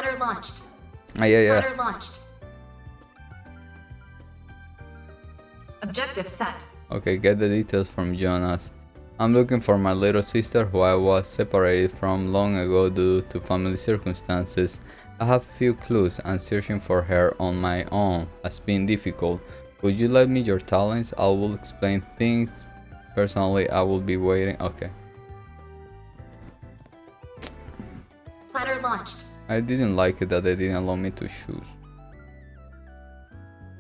Planner launched. Yeah. Planner launched. Objective set. Okay, get the details from Jonas. I'm looking for my little sister who I was separated from long ago due to family circumstances. I have few clues and searching for her on my own has been difficult. Would you lend me your talents? I will explain things. Personally, I will be waiting. Okay. Planner launched. I didn't like it that they didn't allow me to choose.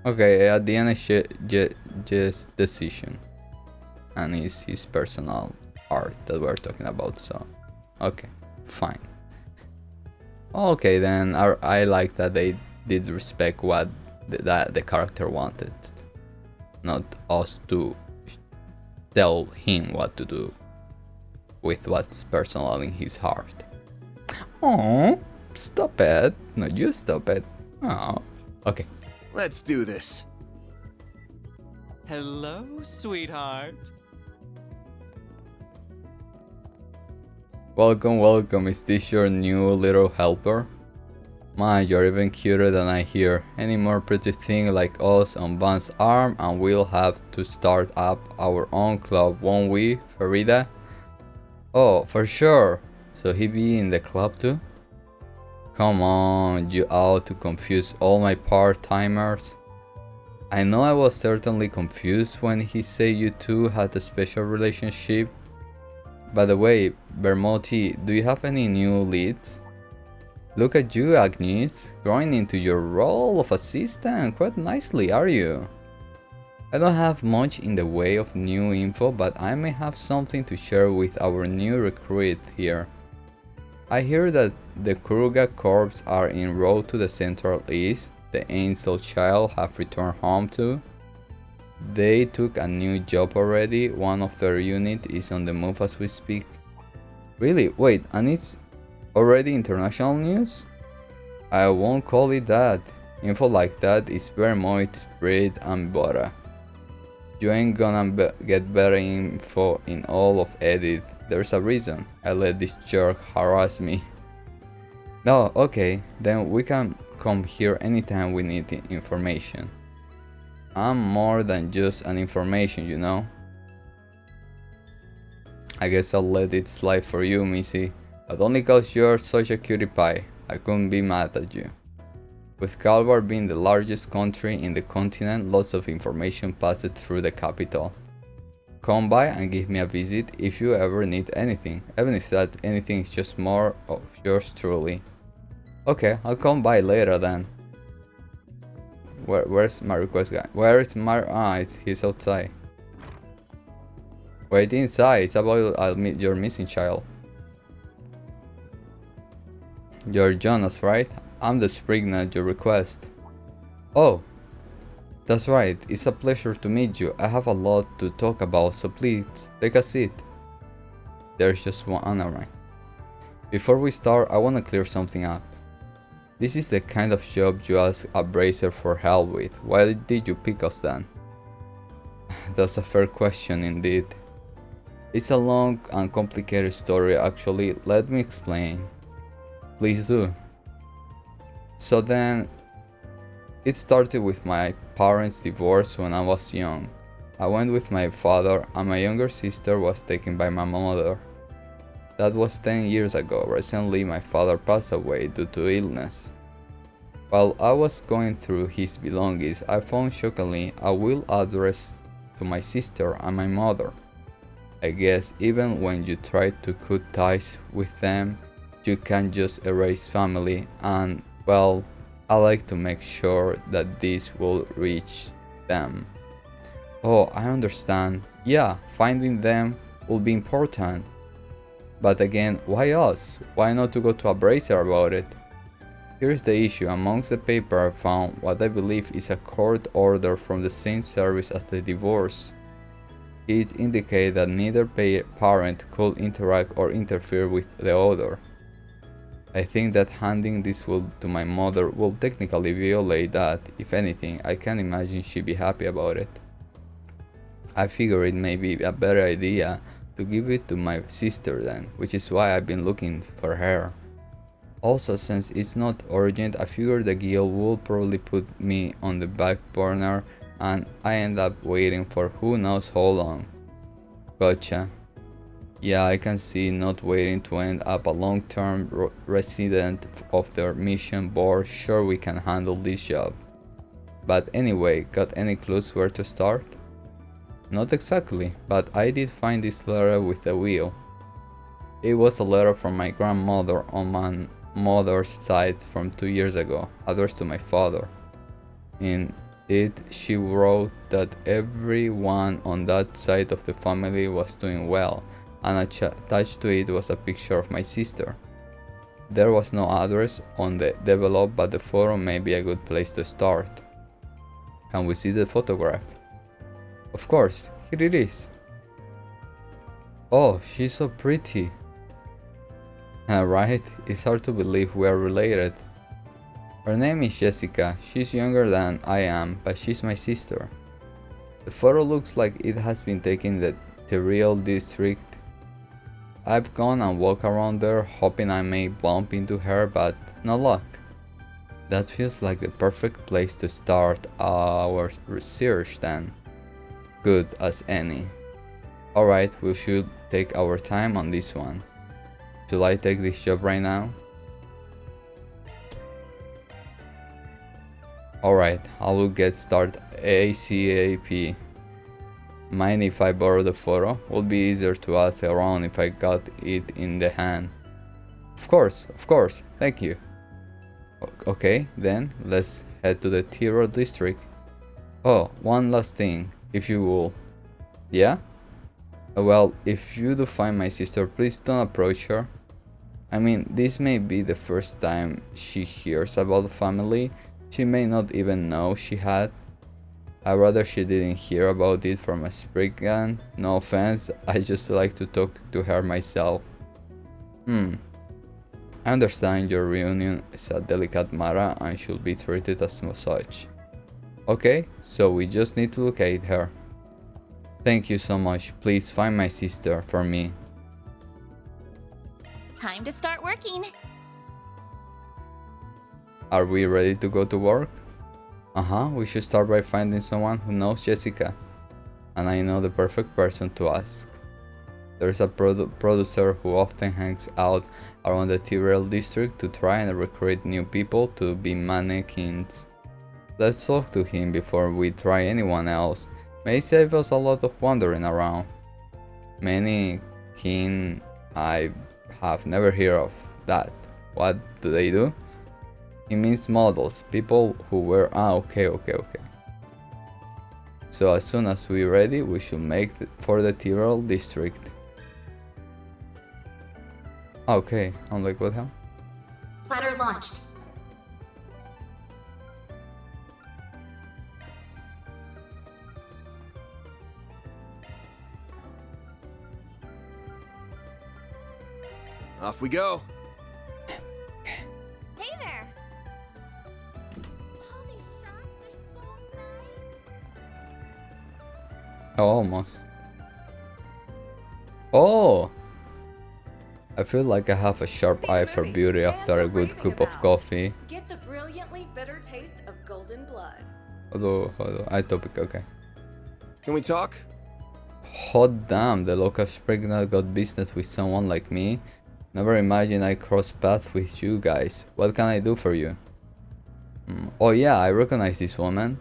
Okay, at the end it's just decision. And it's his personal art that we're talking about, so okay, fine. Okay, then I like that they did respect what the character wanted, not us to tell him what to do with what's personal in his heart. Oh, stop it! No, you stop it. Oh, okay. Let's do this. Hello, sweetheart. Welcome. Is this your new little helper? Man, you're even cuter than I hear. Any more pretty thing like us on Van's arm and we'll have to start up our own club, won't we, Farida? Oh, for sure. So he be in the club too? Come on, you out to confuse all my part-timers. I know I was certainly confused when he said you two had a special relationship. By the way, Bermotti, do you have any new leads? Look at you, Agnes, growing into your role of assistant quite nicely, are you? I don't have much in the way of new info, but I may have something to share with our new recruit here. I hear that the Kuruga Corps are en route to the Central East. The Ainsel child have returned home too. They took a new job already. One of their unit is on the move as we speak. Really? Wait, and it's already international news? I won't call it that. Info like that is very much bread and butter. You ain't gonna get better info in all of Edith. There's a reason I let this jerk harass me. No, okay, then we can come here anytime we need information. I'm more than just an information, you know? I guess I'll let it slide for you, Missy. But only cause you're such a cutie pie. I couldn't be mad at you. With Calvar being the largest country in the continent, lots of information passes through the capital. Come by and give me a visit if you ever need anything, even if that anything is just more of yours truly. Okay, I'll come by later then. Where's my request guy? Where is my... he's outside. Wait inside, it's about I'll meet your missing child. You're Jonas, right? I'm the Spriggan at your request. Oh, that's right, it's a pleasure to meet you. I have a lot to talk about, so please, take a seat. There's just one Anna. Before we start, I want to clear something up. This is the kind of job you ask a bracer for help with. Why did you pick us then? That's a fair question indeed. It's a long and complicated story actually, let me explain. Please do. So then, it started with my parents' divorce when I was young. I went with my father and my younger sister was taken by my mother. That was 10 years ago. Recently, my father passed away due to illness. While I was going through his belongings, I found shockingly a will addressed to my sister and my mother. I guess even when you try to cut ties with them, you can't just erase family, and well, I like to make sure that this will reach them. Oh, I understand. Yeah, finding them will be important. But again, why us? Why not to go to a bracer about it? Here's the issue. Amongst the paper I found what I believe is a court order from the same service as the divorce. It indicated that neither parent could interact or interfere with the other. I think that handing this will to my mother will technically violate that. If anything, I can imagine she'd be happy about it. I figure it may be a better idea to give it to my sister then, which is why I've been looking for her. Also, since it's not urgent, I figured the guild will probably put me on the back burner and I end up waiting for who knows how long. Gotcha. Yeah, I can see not waiting to end up a long-term resident of their mission board. Sure, we can handle this job. But anyway, got any clues where to start? Not exactly, but I did find this letter with the wheel. It was a letter from my grandmother on my mother's side from 2 years ago, addressed to my father. In it, she wrote that everyone on that side of the family was doing well, and attached to it was a picture of my sister. There was no address on the envelope, but the photo may be a good place to start. Can we see the photograph? Of course, here it is. Oh, she's so pretty. Right? It's hard to believe we are related. Her name is Jessica. She's younger than I am, but she's my sister. The photo looks like it has been taken in the Tyrael district. I've gone and walked around there, hoping I may bump into her, but no luck. That feels like the perfect place to start our research then. Good as any. Alright, we should take our time on this one. Should I take this job right now? Alright, I will get started ASAP. Mind if I borrow the photo? Would be easier to ask around if I got it in the hand. Of course, thank you. Okay, then let's head to the Tyrael district. Oh, one last thing, if you will. Yeah? Well, if you do find my sister, please don't approach her. I mean, this may be the first time she hears about the family. She may not even know she had. I'd rather she didn't hear about it from a Spriggan. No offense, I just like to talk to her myself. I understand your reunion is a delicate matter and should be treated as such. Okay, so we just need to locate her. Thank you so much. Please find my sister for me. Time to start working. Are we ready to go to work? We should start by finding someone who knows Jessica. And I know the perfect person to ask. There's a producer who often hangs out around the Tyrael district to try and recruit new people to be mannequins. Let's talk to him before we try anyone else. May save us a lot of wandering around. Mannequin, I have never heard of that. What do they do? It means models, people who wear... okay. So as soon as we're ready, we should make for the Tyrael district. Okay, I'm like, what the hell? Planner launched. Off we go. Hey there! All these shots are so nice. Oh, almost. Oh! I feel like I have a sharp eye for beauty after a good cup of coffee. Get the brilliantly bitter taste of golden blood. Although, I topic, okay. Can we talk? Hot damn, the local Spriggan got business with someone like me. Never imagined I cross paths with you guys. What can I do for you? Oh yeah, I recognize this woman.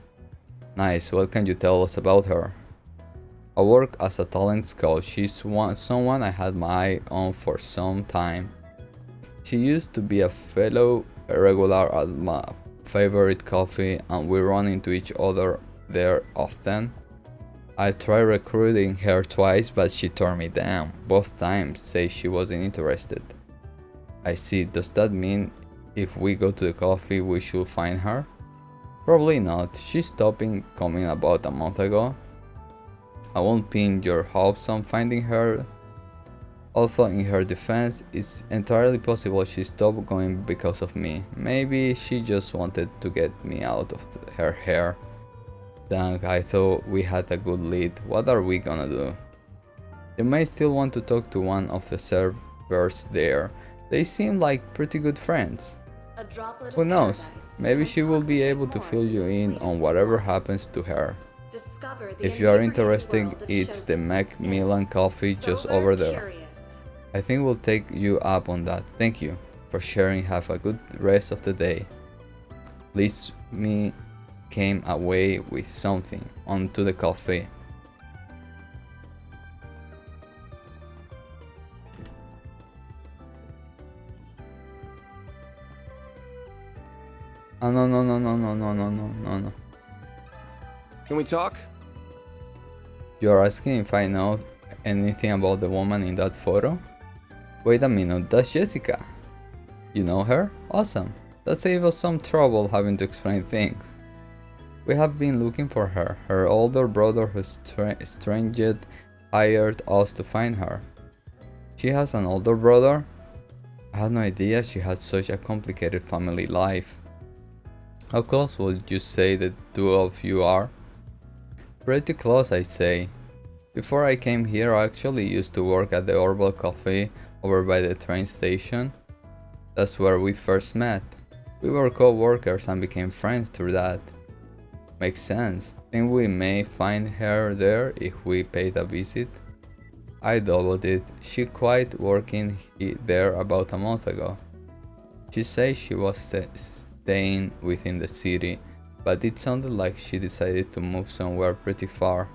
Nice, what can you tell us about her? I work as a talent scout. She's someone I had my eye on for some time. She used to be a fellow regular at my favorite coffee and we run into each other there often. I tried recruiting her twice but she turned me down. Both times say she wasn't interested. I see, does that mean if we go to the coffee we should find her? Probably not, she stopped coming about a month ago. I won't pin your hopes on finding her. Although in her defense, it's entirely possible she stopped going because of me. Maybe she just wanted to get me out of her hair. Dang, I thought we had a good lead. What are we gonna do? You may still want to talk to one of the servers there. They seem like pretty good friends. A droplet Who of knows? paradise Maybe will she will be intoxicate able to more fill than you the in on sweetest whatever wines. happens to her. Discover the If you are inebriating interested, world of it's show the business Macmillan Coffee just Sober over there. Curious. I think we'll take you up on that. Thank you for sharing. Have a good rest of the day. At least me came away with something onto the coffee. Oh no no no no no no no no no no. Can we talk? You're asking if I know anything about the woman in that photo? Wait a minute, that's Jessica. You know her? Awesome. That saves us some trouble having to explain things. We have been looking for her. Her older brother who estranged hired us to find her. She has an older brother? I had no idea she had such a complicated family life. How close would you say the two of you are? Pretty close, I say. Before I came here, I actually used to work at the Orval Coffee over by the train station. That's where we first met. We were co-workers and became friends through that. Makes sense. Think we may find her there if we paid a visit? I doubled it. She quit working there about a month ago. She says she was staying within the city, but it sounded like she decided to move somewhere pretty far.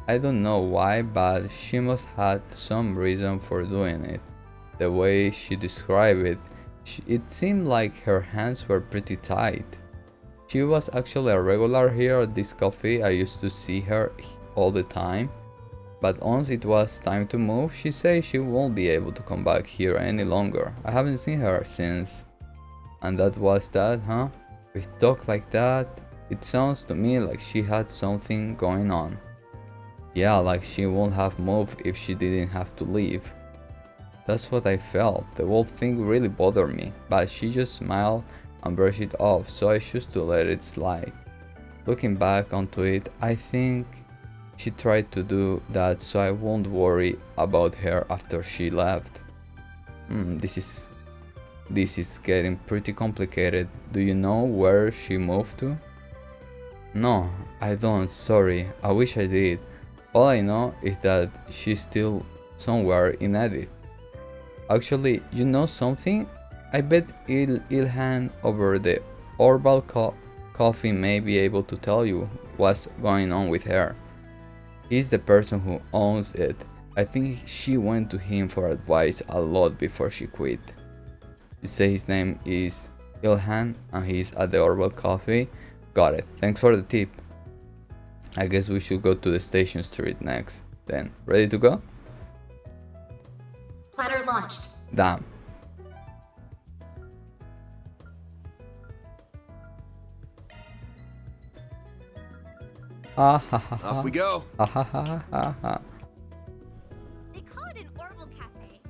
I don't know why, but she must have had some reason for doing it. The way she described it, it seemed like her hands were pretty tight. She was actually a regular here at this coffee. I used to see her all the time, but once it was time to move, she said she won't be able to come back here any longer. I haven't seen her since. And that was that, huh? We talk like that. It sounds to me like she had something going on. Yeah, like she won't have moved if she didn't have to leave. That's what I felt. The whole thing really bothered me, but she just smiled and brushed it off, so I chose to let it slide. Looking back onto it, I think she tried to do that so I won't worry about her after she left. This is getting pretty complicated. Do you know where she moved to? No, I don't, sorry. I wish I did. All I know is that she's still somewhere in Edith. Actually, you know something? I bet Ilhan over the Orval Coffee may be able to tell you what's going on with her. He's the person who owns it. I think she went to him for advice a lot before she quit. You say his name is Ilhan and he's at the Orval Coffee? Got it. Thanks for the tip. I guess we should go to the Station Street next. Then, ready to go? Platter launched. Damn. Ha ha ha ha. Off we go. Ha ha ha ha ha. They call it an Orval Cafe.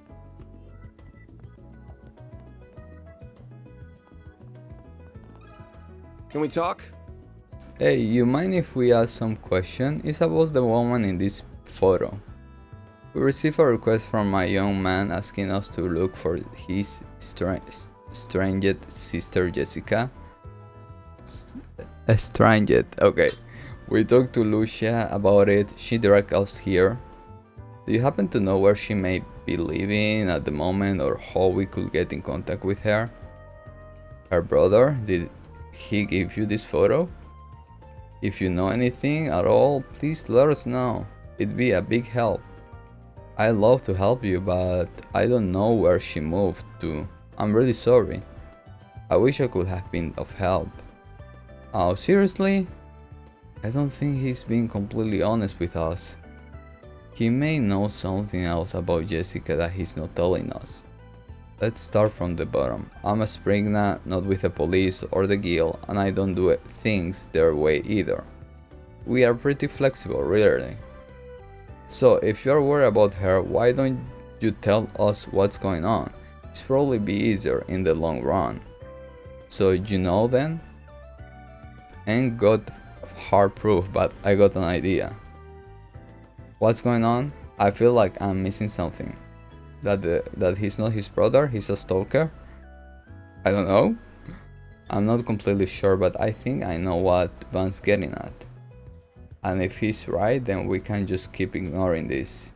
Can we talk? Hey, you mind if we ask some question? It's about the woman in this photo. We received a request from my young man asking us to look for his estranged sister Jessica. Estranged, okay. We talked to Lucia about it. She directed us here. Do you happen to know where she may be living at the moment or how we could get in contact with her? Her brother? Did he give you this photo? If you know anything at all, please let us know. It'd be a big help. I'd love to help you, but I don't know where she moved to. I'm really sorry. I wish I could have been of help. Oh, seriously? I don't think he's being completely honest with us. He may know something else about Jessica that he's not telling us. Let's start from the bottom. I'm a Sprigna, not with the police or the guild, and I don't do things their way either. We are pretty flexible, really. So if you're worried about her, why don't you tell us what's going on? It's probably be easier in the long run. So you know then? Ain't got hard proof, but I got an idea. What's going on? I feel like I'm missing something. that he's not his brother, he's a stalker? I don't know. I'm not completely sure, but I think I know what Van's getting at. And if he's right, then we can just keep ignoring this.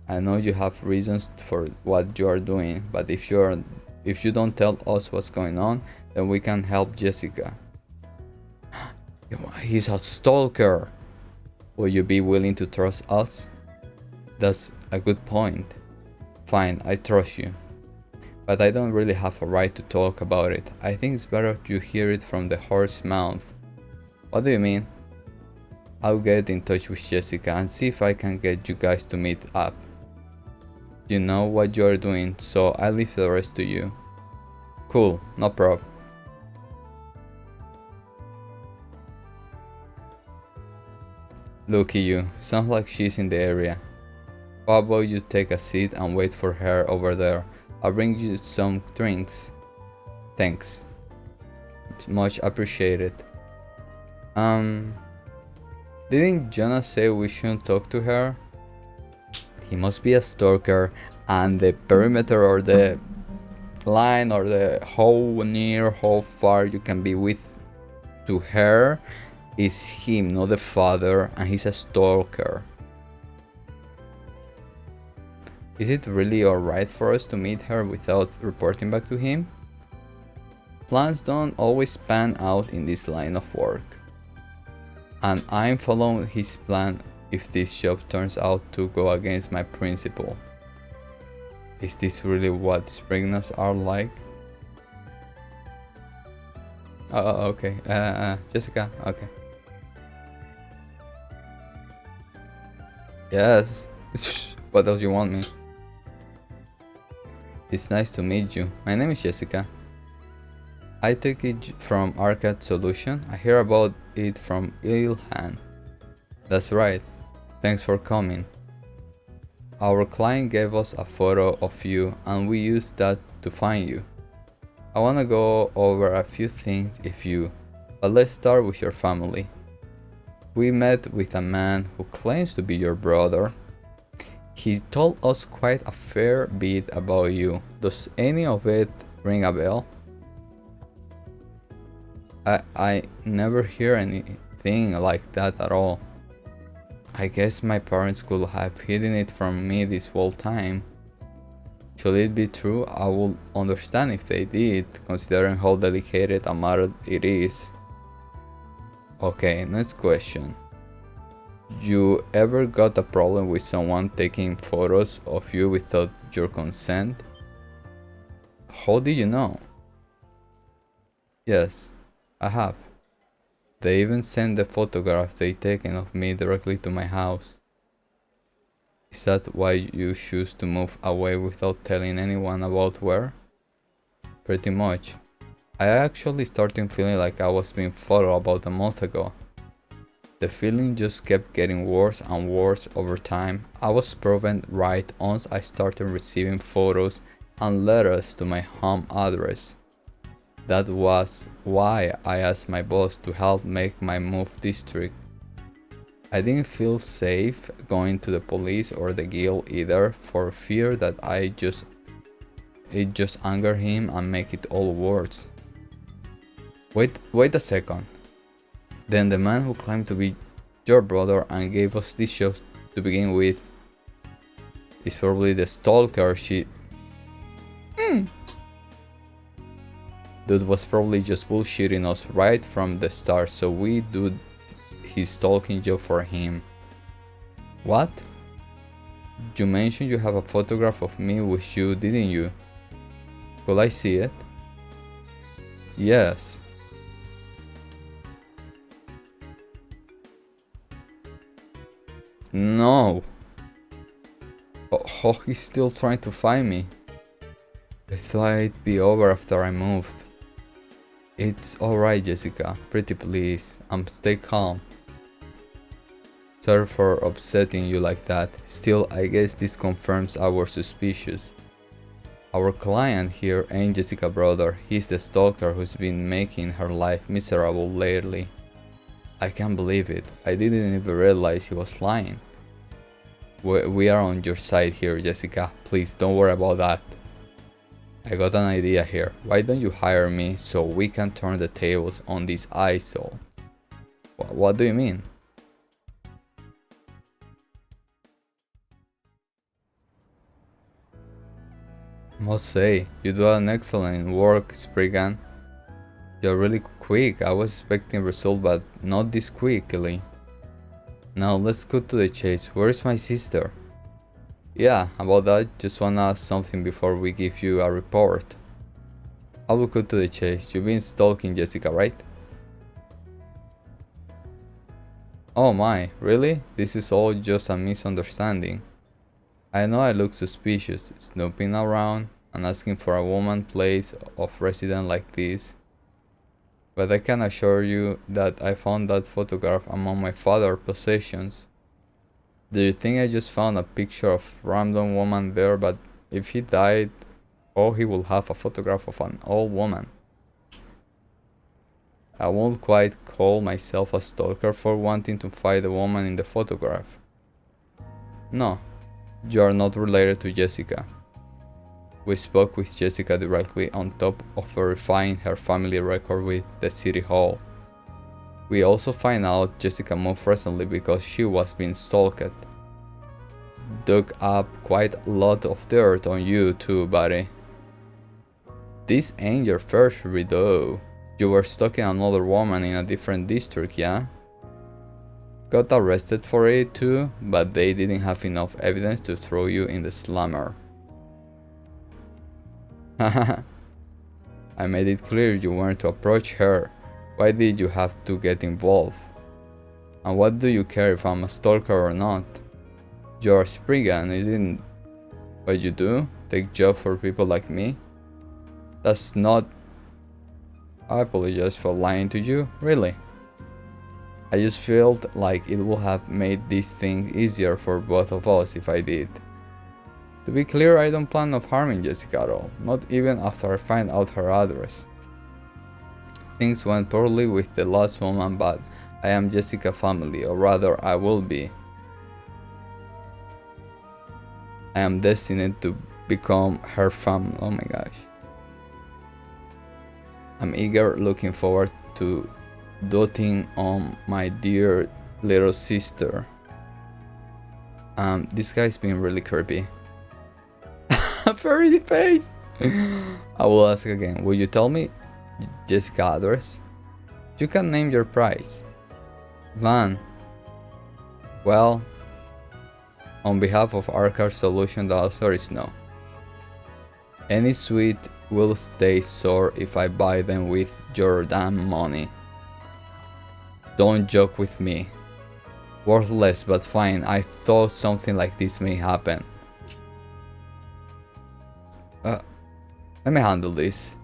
I know you have reasons for what you are doing, but if you don't tell us what's going on, then we can help Jessica. He's a stalker. Will you be willing to trust us? That's a good point. Fine, I trust you. But I don't really have a right to talk about it. I think it's better if you hear it from the horse's mouth. What do you mean? I'll get in touch with Jessica and see if I can get you guys to meet up. You know what you are doing, so I leave the rest to you. Cool, no prob. Looky you, sounds like she's in the area. How about you take a seat and wait for her over there? I'll bring you some drinks. Thanks. Much appreciated. Didn't Jonah say we shouldn't talk to her? He must be a stalker, and the perimeter or the line or the how near, how far you can be with to her is him, not the father, and he's a stalker. Is it really alright for us to meet her without reporting back to him? Plans don't always pan out in this line of work. And I'm following his plan if this job turns out to go against my principle. Is this really what Sprignas are like? Okay. Jessica, okay. Yes. What else you want me? It's nice to meet you. My name is Jessica. I take it from Arcade Solution. I hear about it from Ilhan. That's right. Thanks for coming. Our client gave us a photo of you and we used that to find you. I wanna go over a few things but let's start with your family. We met with a man who claims to be your brother. He told us quite a fair bit about you. Does any of it ring a bell? I never hear anything like that at all. I guess my parents could have hidden it from me this whole time. Should it be true, I would understand if they did, considering how delicate a matter it is. Okay, next question. You ever got a problem with someone taking photos of you without your consent? How did you know? Yes, I have. They even sent the photograph they taken of me directly to my house. Is that why you choose to move away without telling anyone about where? Pretty much. I actually started feeling like I was being followed about a month ago. The feeling just kept getting worse and worse over time. I was proven right once I started receiving photos and letters to my home address. That was why I asked my boss to help make my move district. I didn't feel safe going to the police or the guild either, for fear that it just anger him and make it all worse. Wait a second. Then the man who claimed to be your brother and gave us this show to begin with is probably the stalker Dude was probably just bullshitting us right from the start, so we do his stalking job for him. What? You mentioned you have a photograph of me with you, didn't you? Could I see it? Yes. No. Oh, he's still trying to find me. I thought it'd be over after I moved. It's alright, Jessica. Pretty please. Stay calm. Sorry for upsetting you like that. Still, I guess this confirms our suspicions. Our client here ain't Jessica's brother. He's the stalker who's been making her life miserable lately. I can't believe it. I didn't even realize he was lying. We are on your side here, Jessica. Please don't worry about that. I got an idea here. Why don't you hire me so we can turn the tables on this ISO? What do you mean? I must say, you do an excellent work, Spriggan. You're really quick. I was expecting a result, but not this quickly. Now let's go to the chase. Where's my sister? Yeah, about that, just wanna ask something before we give you a report. I will go to the chase. You've been stalking Jessica, right? Oh my, really? This is all just a misunderstanding. I know I look suspicious, snooping around and asking for a woman place of residence like this. But I can assure you that I found that photograph among my father's possessions. Do you think I just found a picture of random woman there, but if he died, oh, he will have a photograph of an old woman. I won't quite call myself a stalker for wanting to find the woman in the photograph. No, you are not related to Jessica. We spoke with Jessica directly on top of verifying her family record with the city hall. We also find out Jessica moved recently because she was being stalked. Dug up quite a lot of dirt on you too, buddy. This ain't your first read though. You were stalking another woman in a different district, yeah? Got arrested for it too, but they didn't have enough evidence to throw you in the slammer. Haha. I made it clear you weren't to approach her. Why did you have to get involved? And what do you care if I'm a stalker or not? You're a Spriggan, isn't what you do? Take job for people like me? That's not... I apologize for lying to you, really. I just felt like it would have made this thing easier for both of us if I did. To be clear, I don't plan on harming Jessica at all, not even after I find out her address. Things went poorly with the last woman, but I am Jessica's family, or rather I will be. I am destined to become her family. Oh my gosh. I'm looking forward to doting on my dear little sister. This guy's being really creepy. Furry face! I will ask again. Will you tell me Jessica's address? You can name your price. Van. Well, on behalf of Arcar Solution, the answer is no. Any sweet will stay sour if I buy them with your damn money. Don't joke with me. Worthless, but fine. I thought something like this may happen. Let me handle this.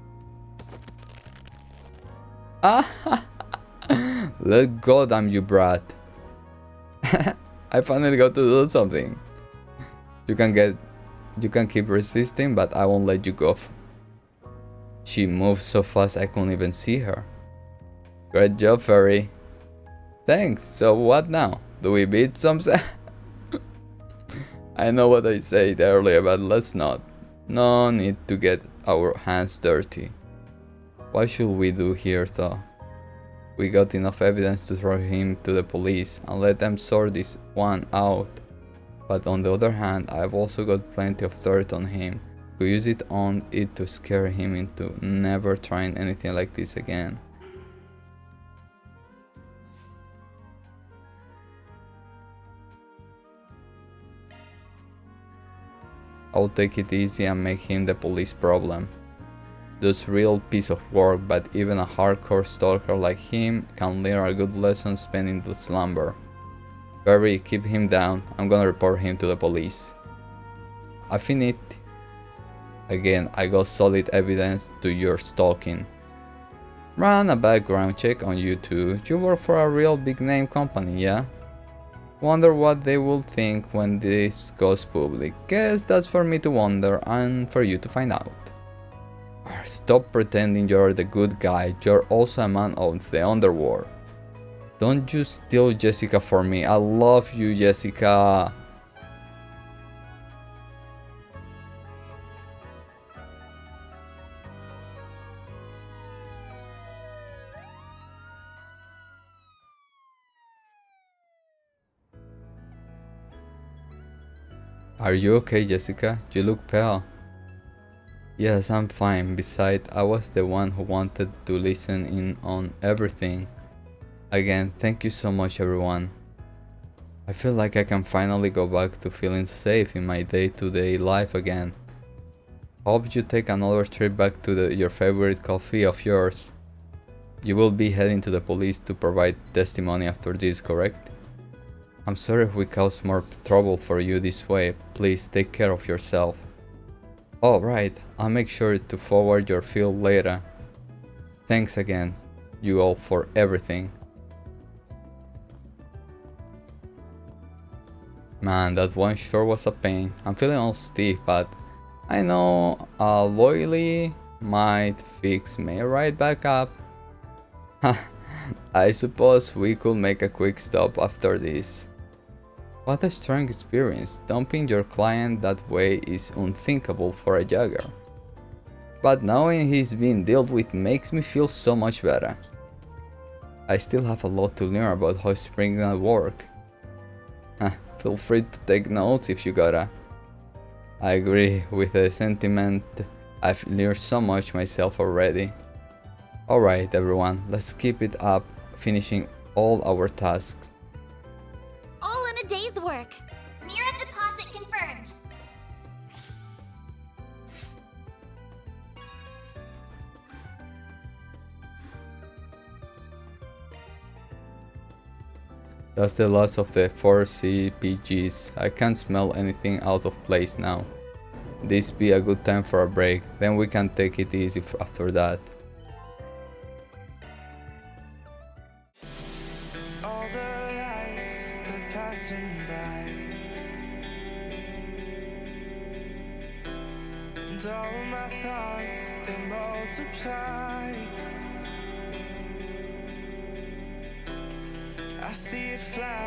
Let go, damn you brat. I finally got to do something. You can keep resisting, but I won't let you go. She moved so fast I couldn't even see her. Great job, Fairy. Thanks. So what now? Do we beat something? I know what I said earlier, but let's not. No need to get our hands dirty. What should we do here though? We got enough evidence to throw him to the police and let them sort this one out. But on the other hand, I've also got plenty of dirt on him. We use it on it to scare him into never trying anything like this again. I'll take it easy and make him the police problem. Does real piece of work, but even a hardcore stalker like him can learn a good lesson spending the slumber. Barry, keep him down. I'm gonna report him to the police. I finished. Again, I got solid evidence to your stalking. Ran a background check on you too. You work for a real big name company, yeah? Wonder what they will think when this goes public. Guess that's for me to wonder and for you to find out. Stop pretending you're the good guy. You're also a man of the underworld. Don't you steal Jessica for me. I love you, Jessica. Are you okay, Jessica? You look pale. Yes, I'm fine. Besides, I was the one who wanted to listen in on everything. Again, thank you so much, everyone. I feel like I can finally go back to feeling safe in my day-to-day life again. Hope you take another trip back to your favorite coffee of yours. You will be heading to the police to provide testimony after this, correct? I'm sorry if we caused more trouble for you this way. Please take care of yourself. Oh, right. I'll make sure to forward your file later. Thanks again, you all, for everything. Man, that one sure was a pain. I'm feeling all stiff, but I know loyally might fix me right back up. I suppose we could make a quick stop after this. What a strange experience. Dumping your client that way is unthinkable for a Jagger. But knowing he's being dealt with makes me feel so much better. I still have a lot to learn about how Sprignard work. Feel free to take notes if you gotta. I agree with the sentiment. I've learned so much myself already. Alright everyone, let's keep it up, finishing all our tasks. All in a day's work. Mira deposit confirmed. That's the last of the 4 CPGs. I can't smell anything out of place now. This be a good time for a break, then we can take it easy after that. All the lights, they're passing by, and all my thoughts, they multiply. I see it fly